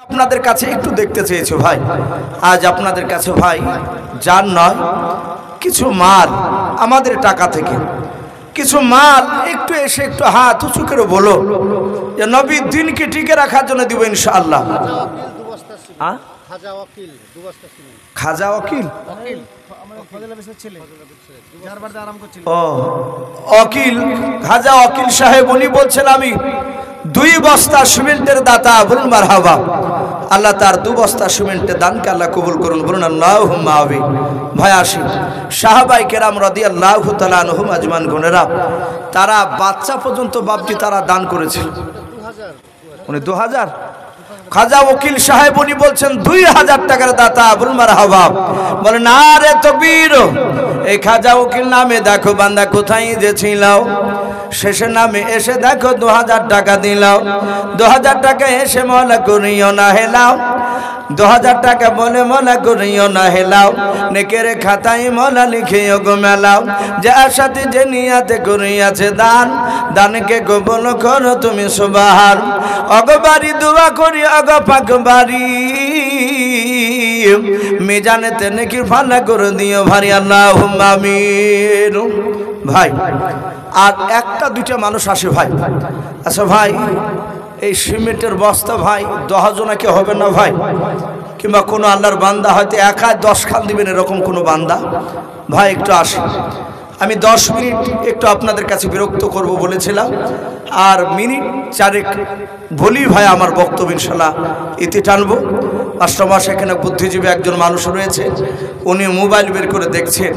আপনাদের কাছে একটু দেখতে চেয়েছো ভাই, আজ আপনাদের কাছে ভাই জান নয় কিছু মাল আমাদের টাকা থেকে কিছু মাল একটু এসে একটু হাত উঁচু করে বলো যে নবীর দিনকে টিকে রাখার জন্য দিব ইনশাআল্লাহ। খাজা ওকিল অকিল খাজা ওকিল সাহেব উনি বলছেন আমি 2 বস্তা সিমেন্টের দাতা, বলুন মারহাবা। আল্লাহ তার 2 বস্তা সিমেন্টের দানকে আল্লাহ কবুল করুন, বলুন আল্লাহুম্মা আমিন। ভাই আসি সাহাবায়ে কেরাম রাদিয়াল্লাহু তাআলা আনহুম আজমান গুনেরা, তারা বাচ্চা পর্যন্ত বাপজি তারা দান করেছে। উনি 2000 খাজা ওকিল সাহেব উনি বলছেন 2000 টাকার দাতা, বলুন মারহাবা। বলেন আরে তাকবীর। এই খাজা ওকিল নামে দেখো বান্দা কোথায় যে ছিল, শেষের নামে এসে দেখো 2000 টাকা দিলাও। 2000 টাকা এসে মলা করিও না হেলাও, 2000 টাকা বলে মলা করিও না হেলাও। নেকের খাতায় মলা লিখিও গো মেলাও, যে আশাতে যে নিয়াতে করিয়াছে দান, দানকে কবুল করো তুমি সুবহান। অগবারি দোয়া করি অগ পাক বাড়ি, মিজানেতে নেকির ফালা করে দিও ভারি, আল্লাহুম্মা আমিন। ভাই আর একটা দুইটা মানুষ আসে ভাই, আচ্ছা ভাই এই সিমেন্টের বস্তা ভাই 10 জনাকে হবে না ভাই, কিংবা কোনো আল্লাহর বান্দা হয়তো একাই 10 খান দিবেন এরকম কোনো বান্দা ভাই একটু আসে। আমি 10 মিনিট একটু আপনাদের কাছে বিরক্ত করব বলেছিলাম, আর মিনিট 4 বলি ভাই আমার বক্তব্য ইনশাআল্লাহ ইতি টানবো। মাস্টারমশাই এখানে বুদ্ধিজীবী একজন মানুষ রয়েছে, উনি মোবাইল বের করে দেখছেন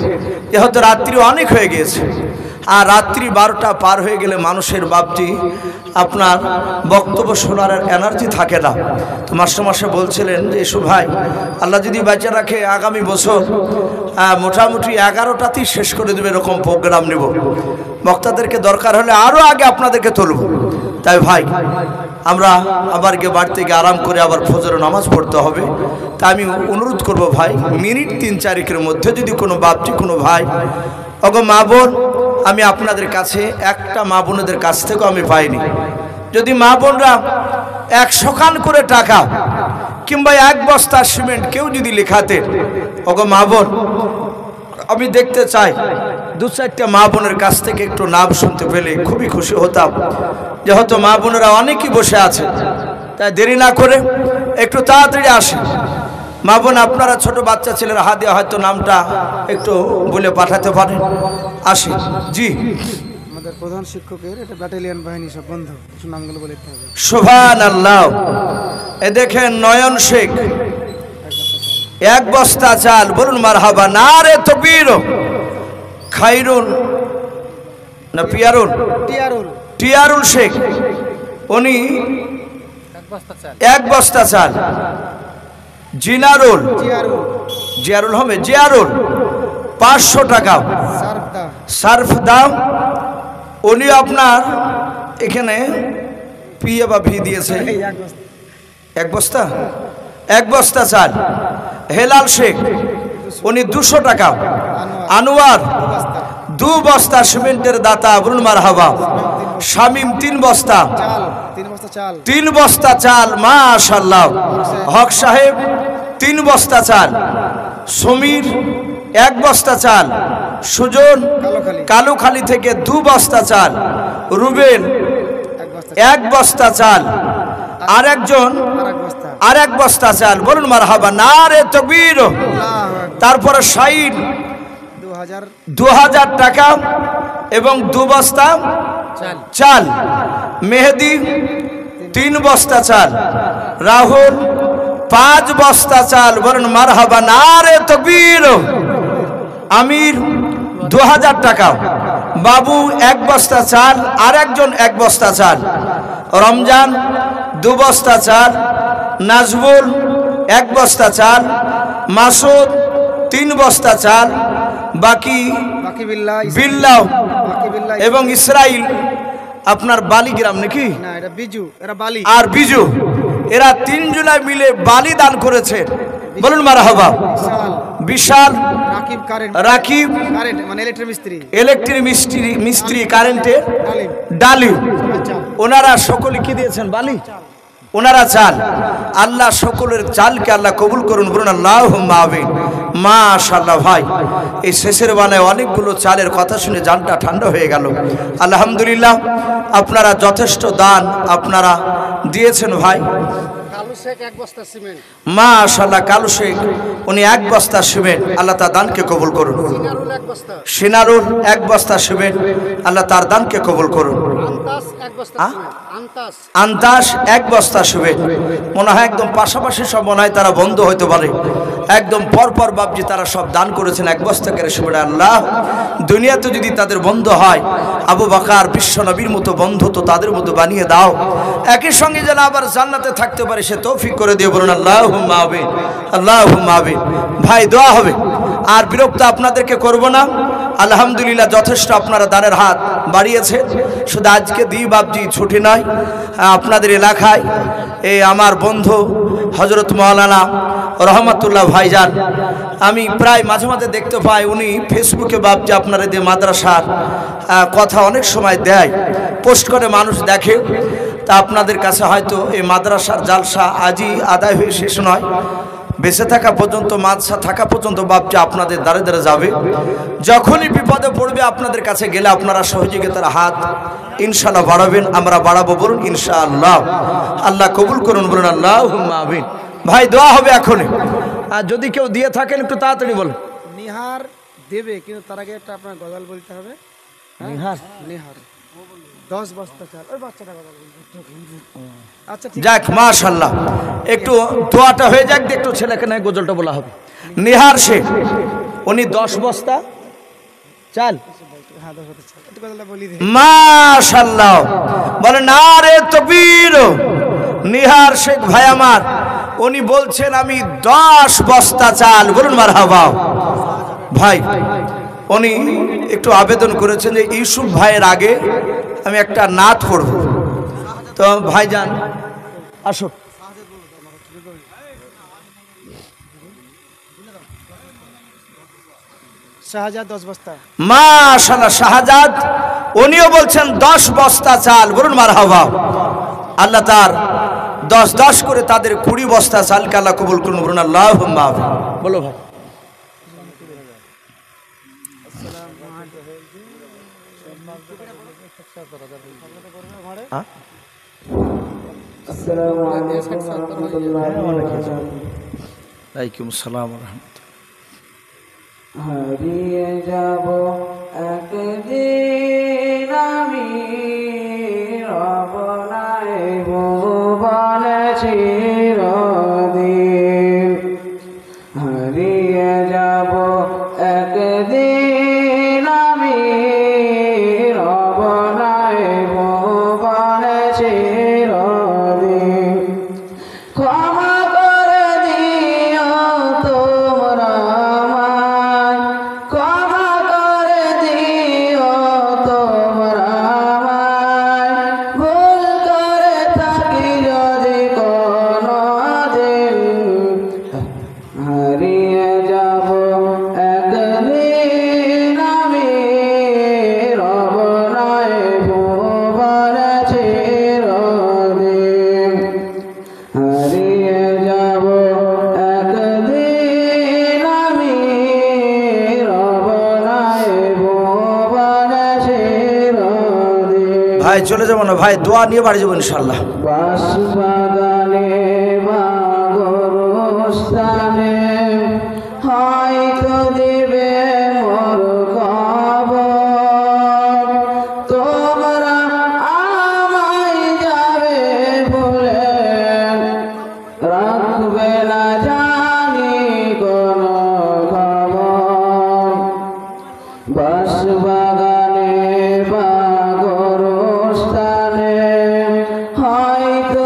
যে হয়তো রাত্রি অনেক হয়ে গিয়েছে, আর রাত্রি 12টা পার হয়ে গেলে মানুষের বাপজি আপনার বক্তব্য শোনার এনার্জি থাকে না। তো মাস্টারমশাই বলছিলেন যে এসো ভাই আল্লাহ যদি বাঁচা রাখে আগামী বছর মোটামুটি 11টাতেই শেষ করে দেবে এরকম প্রোগ্রাম নেব, বক্তাদেরকে দরকার হলে আরও আগে আপনাদেরকে তুলব। তাই ভাই আমরা আবার গিয়ে বাড়িতে গিয়ে আরাম করে আবার ফজরের নামাজ পড়তে হবে। তা আমি অনুরোধ করব ভাই মিনিট 3-4 মধ্যে যদি কোনো বাপজি কোনো ভাই ওগো মা বোন, আমি আপনাদের কাছে একটা মা বোনদের কাছ থেকেও আমি পাইনি, যদি মা বোনরা 100 খান করে টাকা কিংবা 1 বস্তা সিমেন্ট কেউ যদি লেখাতে, ওগো মা বোন আমি দেখতে চাই 2-4টা মা বোনের কাছ থেকে একটু নাম শুনতে পেলে খুবই খুশি হতাম। যে হয়তো মা বোনেরা অনেকেই বসে আছে, তাই দেরি না করে একটু তাড়াতাড়ি আসে। মা বোন আপনারা ছোট বাচ্চা ছেলের হাত দিয়ে হয়তো নামটা একটু বলে পাঠাতে পারেন। আসি জি আমাদের প্রধান শিক্ষকের এটা ব্যাটালিয়ন বাহিনী সব বন্ধু, কিছু নামগুলো বলে দিতে হবে। সুবহানাল্লাহ। এ দেখেন নয়ন শেখ 1 বস্তা চাল, বলুন মারহাবা। নারে তাকবীর। খাইরুল না পিয়ারুল, টিয়ারুল শেখ উনি 1 বস্তা চাল। জিনারুল জিয়ারুল হবে জিয়ারুল 500 টাকা সার্ফ দাম, উনি আপনার এখানে পিএ বা ভি দিয়েছে 1 বস্তা চাল। হেলাল শেখ উনি 200 টাকা। আনোয়ার 2 বস্তা সিমেন্টের দাতা, বলুন মারহাবা। শামিম 3 বস্তা 3 বস্তা চাল, মাশাআল্লাহ। হক সাহেব 3 বস্তা চাল। সমীর 1 বস্তা চাল। সুজন কালুখালী থেকে 2 বস্তা চাল। রুবেল 1 বস্তা চাল। আরেকজন আর 1 বস্তা চাল, বলুন মারহাবা। নারে তাকবীর। তারপরে শাইন 2000 টাকা এবং 2 বস্তা চাল। মেহেদি 3 বস্তা চাল। রাহুল 5 বস্তা চাল, বলুন মারহাবা। নারে তাকবীর। আমির 2000 টাকা। বাবু 1 বস্তা চাল, আর একজন 1 বস্তা চাল। রমজান 2 বস্তা চাল। নাজবুল 1 বস্তা চাল। মাসুদ 3 বস্তা চাল। বাকি বিল্লাহ এবং ইসরাইল আপনার বালিগ্রাম নাকি আর বিজু, এরা 3 জুলাই মিলে বালি দান করেছে, বলুন মারহাবা। বিশাল রাকিব মানে ইলেকট্রিক মিস্ত্রি কারেন্টের ডালি, ওনারা সকলে কি দিয়েছেন? বালি ওনারা চান আল্লাহ সকলের চালকে আল্লাহ কবুল করুন, বলুন আল্লাহুম্মা আমিন। মাশাআল্লাহ ভাই, এই শেষের বেলায় অনেকগুলো চালের কথা শুনে জানটা ঠান্ডা হয়ে গেল। আলহামদুলিল্লাহ, আপনারা যথেষ্ট দান আপনারা দিয়েছেন ভাই। মাশাআল্লাহ, কালু শেখ উনি 1 বস্তা সিমেন্ট, আল্লাহ তার দানকে কবুল করুন। সিনারুল 1 বস্তা সিমেন্ট, আল্লাহ তার দানকে কবুল করুন। আন্তাস 1 বস্তা সিমেন্ট, মনে হয় একদম পাশাপাশি সব মনে হয় তারা বন্ধ হইতে পারে, একদম পরপর বাবজি তারা সব দান করেছেন 1 বস্তা করে সিমেন্ট। আল্লাহ, দুনিয়াতে যদি তাদের বন্ধ হয়, আবু বকর বিশ্ব নবীর মতো বন্ধু তো তাদের মতো বানিয়ে দাও, একই সঙ্গে যেন আবার জান্নাতে থাকতে পারে সে তৌফিক করে দিয়ে বলুন আল্লাহুম্মা আমিন, আল্লাহুম্মা আমিন। ভাই দোয়া হবে, আর বিরক্ত আপনাদেরকে করব না। আলহামদুলিল্লাহ, যথেষ্ট আপনারা দানের হাত বাড়িয়েছেন। শুধু আজকে দিই বাবজি ছুটি নয়, আপনাদের এলাকায় এই আমার বন্ধু হযরত মাওলানা রহমাতুল্লাহ ভাইজান, আমি প্রায় মাঝে মাঝে দেখতে পাই উনি ফেসবুকে বাবজি আপনারা যে মাদ্রাসার কথা অনেক সময় দেয়, পোস্ট করে, মানুষ দেখে। তা আপনাদের কাছে হয়তো এই মাদ্রাসার জালসা আজই আদায় হয়ে শেষ নয়, বেঁচে থাকা পর্যন্ত, মাদ্রাসা থাকা পর্যন্ত বাবজি আপনাদের দ্বারে দ্বারে যাবে। যখনই বিপদে পড়বে আপনাদের কাছে গেলে আপনারা সহযোগিতার হাত ইনশাআল্লাহ বাড়াবেন, আমরা বাড়াবো, বলুন ইনশাআল্লাহ। আল্লাহ কবুল করুন, বলুন আল্লাহুম্মা আমিন। ভাই দোয়া হবে এখনই, আর যদি কেউ দিয়ে থাকেন একটু তাড়াতাড়ি বলুন। নিহার দেবে, কিন্তু তার আগে একটা আপনার গজাল বলতে হবে। নিহার, নিহার 10 বস্তা চাল, ওই বাচ্চাটা গজাল বলবে। আচ্ছা ঠিক যাক, মাশাআল্লাহ, একটু দোয়াটা হয়ে যাক, একটু ছেলেকে নয় গজলটা বলা হবে। নিহার শেখ উনি 10 বস্তা চাল, হ্যাঁ 10 বস্তা চাল, একটু গজালটা বলি দিই। মাশাআল্লাহ, বলে নারে তাকবীর। নিহার শেখ ভাই আমার, উনি বলছেন আমি 10 বস্তা চাল, বলুন মারহাবা। ভাই উনি একটু আবেদন করেছেন যে ইউসুফ ভাইয়ের আগে আমি একটা নাত করব, তো ভাইজান আসো। শাহজাদ 10 বস্তা। মাশাআল্লাহ, শাহজাদ উনিও বলছেন 10 বস্তা চাল, বলুন মারহাবা। আল্লাহ তার 10 করে তাদের 20 বস্তা চালকে আল্লাহ কবুল করুন, বলুন আল্লাহুম্মা আমিন। বলো ভাই। ওয়ালাইকুম আসসালাম ওয়া রাহমাতুল্লাহ। হারিয়ে যাব একদিন আমি, রব নাই ভুবনে চিরদিন। হারিয়ে যাব একদিন আমি, রব নাই ভুবনে চিরদিন। ক্ষমা করে দিও তোমরা আমায়, ক্ষমা করে দিও তোমরা আমায়, ভুল করে থাকি যদি কোনো দিন। হারিয়ে যাব একদিন আমি, রব নাই ভুবনে চিরদিন। হারিয়ে যাব একদিন আমি, রব নাই ভুবনে চিরদিন। ভাই চলে যাবো না ভাই, দোয়া নিয়ে বাড়ি যাবো ইনশাআল্লাহ। বাস বাগানে বা গরুস্থানে হয়তো দিবে মোর খবর। তোমরা আমায় যাবে বলে রাখবে না জানি কোনো খবর। বাস বাগানে বা গরুস্থানে হয়তো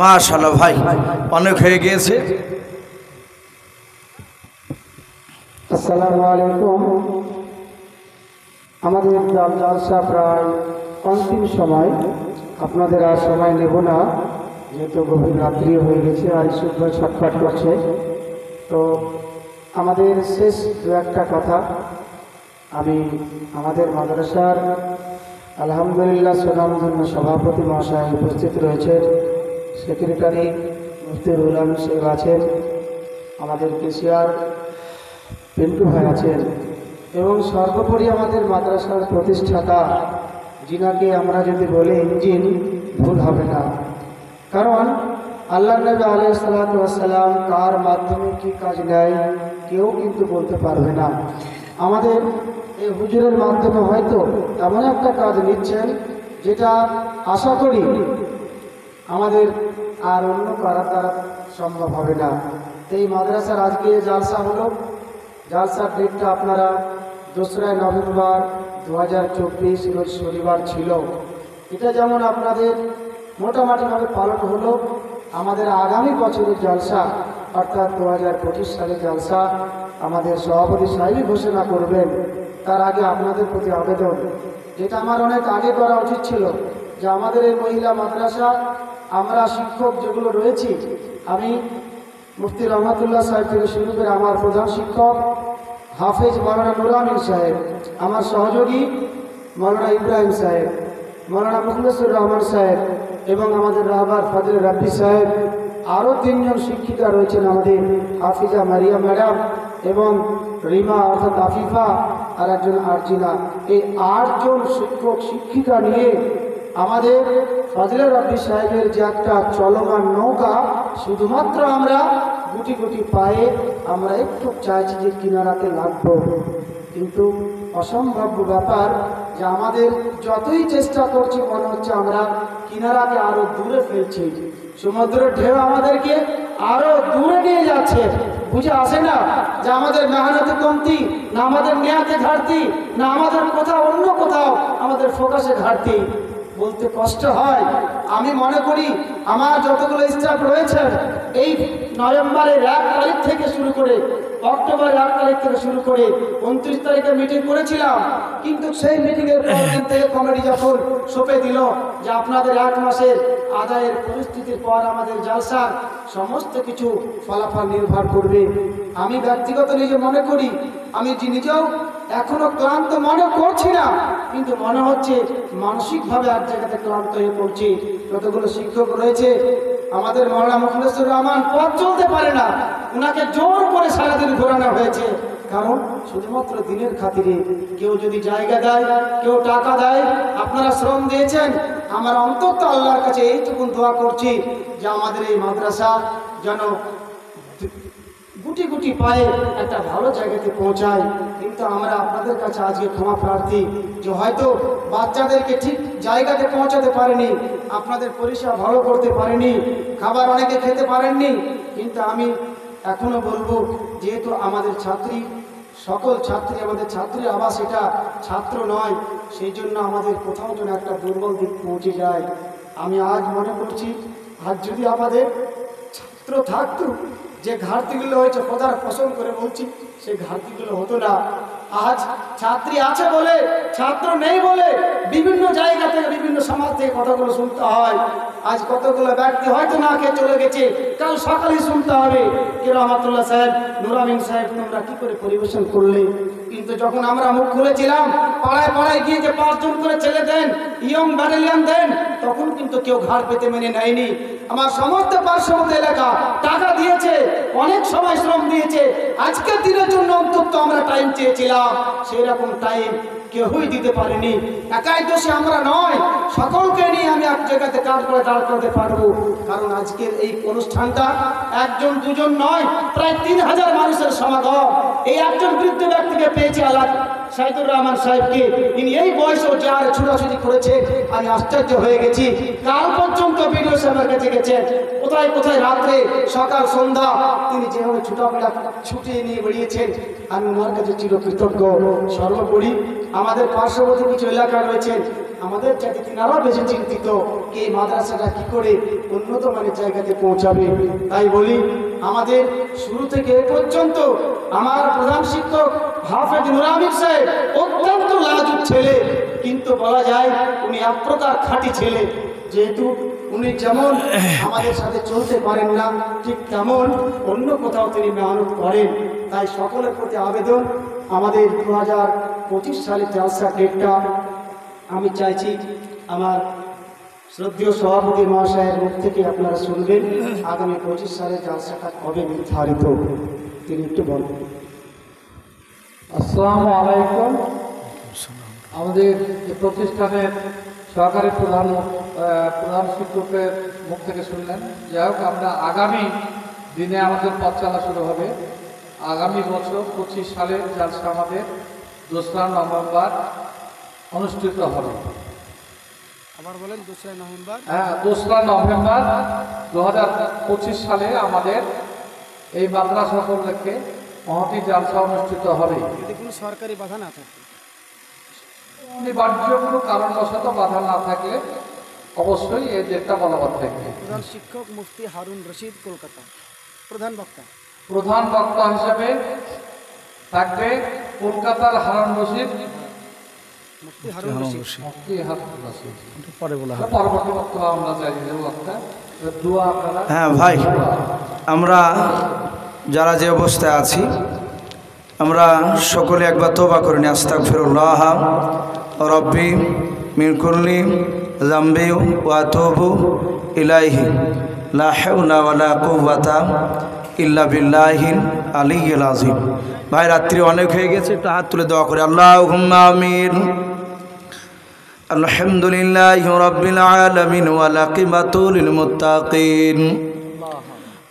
মাশাআল্লাহ ভাই, অনেক হয়ে গিয়েছে। আসসালামু আলাইকুম। আমাদের জালসা প্রায় অন্তিম সময়, আপনাদের আর সময় নেব না, যেহেতু গভীর রাত্রি হয়ে গেছে আর সূর্য ছটফট করছে। তো আমাদের শেষ দু একটা কথা, আমি আমাদের মাদ্রাসার আলহামদুলিল্লাহ সুনামধন্য সভাপতি মহাশয় উপস্থিত রয়েছেন, সেক্রেটারি মুফতি রুহুল আমিন সাহেব আছেন, আমাদের কেশিয়ার পিন্টু ভাই আছেন, এবং সর্বোপরি আমাদের মাদ্রাসার প্রতিষ্ঠাতা, যিনাকে আমরা যদি বলি ইঞ্জিন, ভুল হবে না। কারণ আল্লাহ নবী আলাইহিস সালাতু ওয়াস সালাম কার মাধ্যমে কি কাজ নেয় কেউ কিন্তু বলতে পারবে না। আমাদের এই হুজুরের মাধ্যমে হয়তো এমন একটা কাজ নিচ্ছেন যেটা আশা করি আমাদের আর অন্য কারা দ্বারা সম্ভব হবে না। এই মাদ্রাসার আজকে জালসা হলো, জালসার ডেটটা আপনারা 2রা নভেম্বর 2024 রোজ শনিবার ছিল। এটা যেমন আপনাদের মোটামুটিভাবে পালন হলো, আমাদের আগামী বছরের জলসা অর্থাৎ 2025 সালের জলসা আমাদের সভাপতি সাহেবই ঘোষণা করবেন। তার আগে আপনাদের প্রতি আবেদন, যেটা আমার অনেক আগে করা উচিত ছিল, যে আমাদের এই মহিলা মাদ্রাসা আমরা শিক্ষক যেগুলো রয়েছি, আমি মুফতি রহমাতুল্লাহ সাহেব থেকে শুরু করে আমার প্রধান শিক্ষক হাফেজ মৌলানা নুর আমিন সাহেব, আমার সহযোগী মৌলানা ইব্রাহিম সাহেব, মৌলানা মুখলেসুর রহমান সাহেব এবং আমাদের রাহবার ফজলে রাব্বি সাহেব, আরও 3 জন শিক্ষিকা রয়েছেন আমাদের, হাফিজা মারিয়া ম্যাডাম এবং রিমা অর্থাৎ আফিফা আর একজন আরজিনা। এই 8 জন শিক্ষক শিক্ষিকা নিয়ে আমাদের ফজলে রাব্বি সাহেবের যে একটা চলমান নৌকা, শুধুমাত্র আমরা গুটি গুটি পায়ে আমরা একটু চাইছি যে কিনারাতে লাগবো, কিন্তু অসম্ভাব্য ব্যাপার যে আমাদের যতই চেষ্টা করছি মনে হচ্ছে আমরা কিনারাকে আরো দূরে ফেলছি, সমুদ্রের ঢেউ আমাদেরকে আরো দূরে নিয়ে যাচ্ছে। বুঝে আসে না যে আমাদের মেহনতে কমতি, না আমাদের নিয়াতে ঘাটতি, না আমাদের কোথাও অন্য কোথাও আমাদের ফোকাসে ঘাটতি। বলতে কষ্ট হয়। আমি মনে করি আমার যতগুলো স্টাফ রয়েছে, এই নভেম্বরের 1 তারিখ থেকে শুরু করে অক্টোবরের 1 তারিখ থেকে শুরু করে 29 তারিখে মিটিং করেছিলাম, কিন্তু সেই মিটিংয়ের পরের দিন থেকে কমিটি যখন সঁপে দিল যে আপনাদের 1 মাসের আদায়ের পরিস্থিতির পর আমাদের জালসার সমস্ত কিছু ফলাফল নির্ভর করবে। আমি ব্যক্তিগত নিজে মনে করি, আমি নিজেও এখনো ক্লান্ত মনে করছি না, কিন্তু মনে হচ্ছে মানসিকভাবে এক জায়গাতে ক্লান্ত হয়ে পড়ছি। কতগুলো শিক্ষক রয়েছে, আমাদের মৌলানা মুখলেসুর রহমান পথ চলতে পারে না, ওনাকে জোর করে সারাদিন ঘোরানো হয়েছে। কারণ শুধুমাত্র দিনের খাতিরে কেউ যদি জায়গা দেয়, কেউ টাকা দেয়, আপনারা শ্রম দিয়েছেন, আমার অন্তত আল্লাহর কাছে এইটুকু দোয়া করছি যে আমাদের এই মাদ্রাসা যেন গুটি গুটি পায়ে একটা ভালো জায়গাতে পৌঁছায়। কিন্তু আমরা আপনাদের কাছে আজকে ক্ষমা প্রার্থী যে হয়তো বাচ্চাদেরকে ঠিক জায়গাতে পৌঁছাতে পারেনি, আপনাদের পরিষেবা ভালো করতে পারেনি, খাবার অনেকে খেতে পারেননি, কিন্তু আমি এখনো বলবো যেহেতু আমাদের ছাত্রী, সকল ছাত্রী আমাদের ছাত্রী আবাস, এটা ছাত্র নয়, সেই জন্য আমাদের কোথাও যেন একটা দুর্বল দিক পৌঁছে যায়। আমি আজ মনে করছি, আজ যদি আমাদের ছাত্র থাকতো, যে ঘাটতিগুলো হয়েছে খোদার কসম করে বলছি, সেই ঘাটতিগুলো হতো না। আজ ছাত্রী আছে বলে, ছাত্র নেই বলে বিভিন্ন জায়গা থেকে, বিভিন্ন সমাজ থেকে কথাগুলো শুনতে হয়। আজ কতগুলো ব্যক্তি হয়তো না খেয়ে চলে গেছে, কাল সকালেই শুনতে হবে কে রহমাতুল্লাহ সাহেব, নুর আমিন সাহেব তোমরা কি করে পরিবেশন করলে। কিন্তু যখন আমরা মুখ খুলেছিলাম, পাড়ায় পাড়ায় গিয়ে যে 5 জন করে ছেলে দেন, ইয়ং ব্যাটালিয়ান দেন, তখন কিন্তু কেউ ঘাড় পেতে মেনে নেয়নি। আমার সমস্ত পার্শ্ববর্তী এলাকা টাকা দিয়েছে, অনেক সময় শ্রম দিয়েছে, আজকের দিনের জন্য অন্তত আমরা টাইম চেয়েছিলাম, সেই রকম টাইম কেউই দিতে পারেনি। একাই দোষী আমরা নয়, সকলকে নিয়ে আমি এক জায়গাতে কাজ করে দাঁড় করতে পারবো। কারণ আজকের এই অনুষ্ঠানটা 1 2 জন নয়, প্রায় 3000 মানুষের সমাগম। এই একজন বৃদ্ধ ব্যক্তিকে পেয়েছে আল্লাহ সাইদুর রহমান সাহেবকে, ইনি এই বয়সেও যে আর ছুটাছুটি করেছে, আমি আশ্চর্য হয়ে গেছি। কাল পর্যন্ত বিডিও সাহেবের কাছে গেছেন, কোথায় কোথায় রাত্রে সকাল সন্ধ্যা তিনি যেভাবে ছুটাফেরা ছুটিয়ে নিয়ে বেরিয়েছেন, আমি ওনার কাছে চিরকৃতজ্ঞ। সর্বোপরি আমাদের পার্শ্ববর্তী কিছু এলাকা রয়েছেন, আমাদের চাইতে তিনারাও বেশি চিন্তিত এই মাদ্রাসাটা কি করে উন্নত মানের জায়গাতে পৌঁছাবে। তাই বলি, আমাদের শুরু থেকে এ পর্যন্ত আমার প্রধান শিক্ষক হাফেজ নুর আমির সাহেব অত্যন্ত লাজুক ছেলে, কিন্তু বলা যায় উনি এক প্রকার খাঁটি ছেলে। যেহেতু উনি যেমন আমাদের সাথে চলতে পারেন না, ঠিক তেমন অন্য কোথাও তিনি মেহনত করেন। তাই সকলের প্রতি আবেদন, আমাদের 2025 সালের জালসা ডেটটা আমি চাইছি আমার শ্রদ্ধেয় সভাপতি মহাশয়ের মুখ থেকে আপনারা শুনবেন। আগামী 25 সালের জালসাটা কবে নির্ধারিত তিনি একটু বলবেন। আসসালামু আলাইকুম। আমাদের এই প্রতিষ্ঠানের সহকারী প্রধান শিক্ষকের মুখ থেকে শুনলেন। যাই হোক, আমরা আগামী দিনে আমাদের পথ চলা শুরু হবে। আগামী বছর 25 সালের জালসা আমাদের 2রা নভেম্বর অনুষ্ঠিত হবে। আবার বলেন 2রা নভেম্বর। হ্যাঁ, 2রা নভেম্বর 2025 সালে আমাদের এই মাদ্রাসা উপলক্ষে মহতী জালসা অনুষ্ঠিত হবে। যদি কোনো সরকারি বাধা না থাকে, অনিবার্য কোনো কারণবশত বাধা না থাকলে অবশ্যই এই ডেটটা বলবৎ থাকবে। প্রধান শিক্ষক মুফতি হারুন রশিদ, কলকাতা। প্রধান বক্তা হিসেবে থাকবে কলকাতার হারুন রশিদ, মুফতি হারুন রশিদ। পরবর্তী বক্তব্য আমরা চাই বক্তা দোয়া আপনারা। হ্যাঁ ভাই, আমরা যারা যে অবস্থায় আছি আমরা সকলে একবার তওবা করে নিই। আস্তাগফিরুল্লাহ রব্বি মিন কুল্লি যামবি ওয়া আতুবু ইলাইহি লা হাওলা ওয়ালা কুওয়াতা ইল্লা বিল্লাহিল আলিয়্যিল আযীম। ভাই, রাত্রি অনেক হয়ে গেছে, একটু হাত তুলে দোয়া করে। আল্লাহুম্মা আমিন। আলহামদুলিল্লাহি রাব্বিল আলামিন ওয়াল আকিবাতু লিল মুত্তাকিন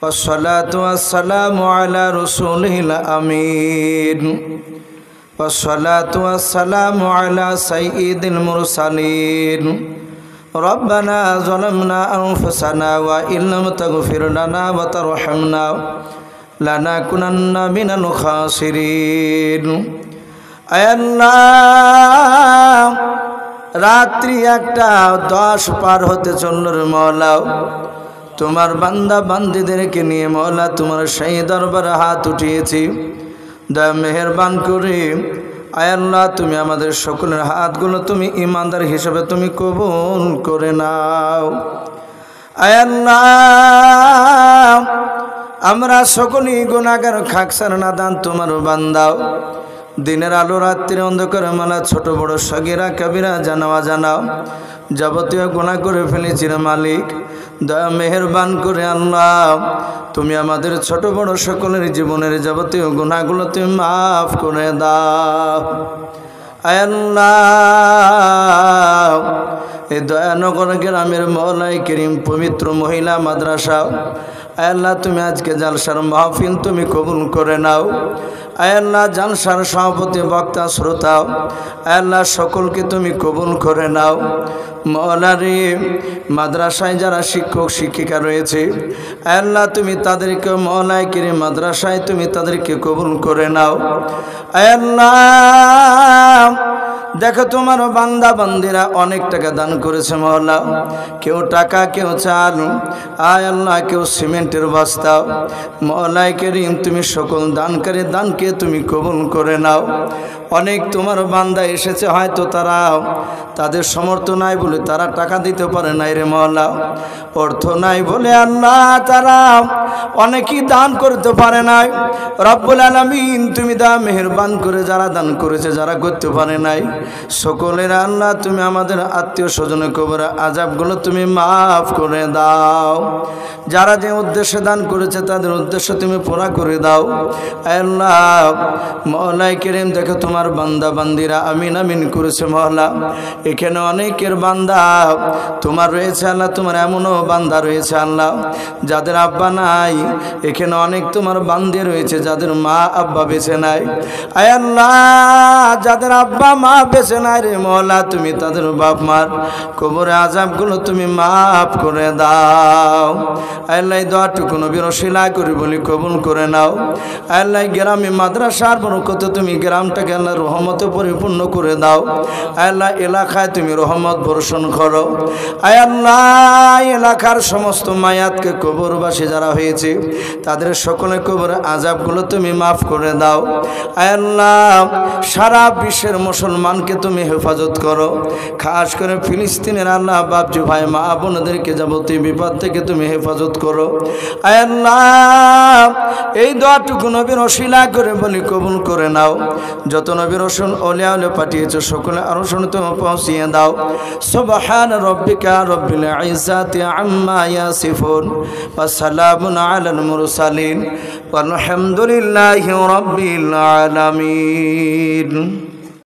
والصلاة والسلام على رسوله الأمين والصلاة والسلام على سيد المرسلين ربنا ظلمنا أنفسنا وإن لم تغفر لنا وترحمنا لنكونن من الخاسرين أي الله রাত্রি 1:10 পার হতে চলল রে মওলা। তোমার বান্দা বান্দীদেরকে নিয়ে মওলা তোমার সেই দরবারে হাত উঠিয়েছি। দয়া মেহেরবান করে আয় আল্লাহ, তুমি আমাদের সকলের হাতগুলো তুমি ইমানদার হিসেবে তুমি কবুল করে নাও। আয় আল্লাহ, আমরা সকলেই গুনাহগার, খাকসার নাদান তোমার বান্দাও। দিনের আলো রাত্রির অন্ধকারে মালা ছোট বড় সগীরা কবিরা জানাওয়া জানাও যাবতীয় গুনাহ করে ফেলেছি রে মালিক। দয়া মেহেরবান করে আল্লাহ, তুমি আমাদের ছোট বড় সকলের জীবনের যাবতীয় গুনাহগুলো তুমি মাফ করে দাও। আয় আল্লাহ, এই দয়ানগর গ্রামের মওলাই করিম পবিত্র মহিলা মাদ্রাসা, আয় আল্লাহ, তুমি আজকে জালসার মাহফিল তুমি কবুল করে নাও। আয় আল্লাহ, জালসার সভাপতি বক্তা শ্রোতা, আয় আল্লাহ, সকলকে তুমি কবুল করে নাও। মওলারে মাদ্রাসায় যারা শিক্ষক শিক্ষিকা রয়েছে, আয় আল্লাহ, তুমি তাদেরকে মওলাই করিম মাদ্রাসায় তুমি তাদেরকে কবুল করে নাও। আয় আল্লাহ, দেখো তোমার বান্দা বান্দিরা অনেক টাকা দান করেছে মওলা, কেউ টাকা, কেউ চাল, আয় আল্লাহ, কেউ সিমেন্টের বস্তা। মওলাই করিম তুমি সকল দানকারী দানকে তুমি কবুল করে নাও। অনেক তোমার বান্দা এসেছে, হয়তো তারা তাদের সামর্থ্য নাই বলে তারা টাকা দিতে পারে নাই রে মওলা, অর্থ নাই বলে আল্লাহ তারা অনেকেই দান করতে পারে নাই। রব্বুল আলামিন তুমি দা মেহেরবান করে যারা দান করেছে, যারা করতে পারে নাই, সকলের আল্লাহ তুমি আমাদের আত্মীয় স্বজনের কবরের আযাবগুলো তুমি মাফ করে দাও। যারা যে উদ্দেশ্যে দান করেছে তাদের উদ্দেশ্য তুমি পুরা করে দাও। আল্লাহ মওলাই করিম, দেখো তোমার তোমার বান্দা বান্দিরা আমিন আমিন করেছে মহলা। এখানে অনেকের বান্দা তোমার রয়েছে আল্লাহ, তোমার এমনও বান্দা রয়েছে আল্লাহ যাদের আব্বা নাই। এখানে অনেক তোমার বান্দে রয়েছে যাদের মা আব্বা বেঁচে নাই। আয় আল্লাহ, যাদের আব্বা মা বেঁচে নাই রে মহলা, তুমি তাদের বাপ মার কবরে আযাবগুলো তুমি মাফ করে দাও। আল্লাহ এই দোয়াটুকু নবীর ওসিলা করে বলি কবুল করে নাও। আল্লাহ গ্রামে মাদ্রাসার বরকত তুমি গ্রামটাকে আল্লাহ রহমতে পরিপূর্ণ করে দাও। আল্লাহ এলাকায় তুমি রহমত বর্ষণ করো। আয় আল্লাহ এলাকার সমস্ত মায়াতকে কবরবাসী যারা হয়েছে তাদের সকলের কবরের আযাবগুলো তুমি মাফ করে দাও। আয় আল্লাহ সারা বিশ্বের মুসলমানকে তুমি হেফাজত করো, খাস করে ফিলিস্তিনের আল্লাহ বাপজি ভাই মা বোনদেরকে যাবতীয় বিপদ থেকে তুমি হেফাজত করো। আয় আল্লাহ এই দোয়াটুকু নবীর ওসিলা করে বলি কবুল করে নাও। যত নবীর রসুল ওলিয়া ওলিয়া পাঠিয়েছো সকলে আরো শুনে তুমি পৌঁছিয়ে দাও। সুবহান রাব্বিকা রাব্বিল ইজ্জাতি আম্মা ইয়াসিফুন ওয়া সালামুন আলাল মুরসালিন ওয়ালহামদুলিল্লাহি রাব্বিল আলামিন।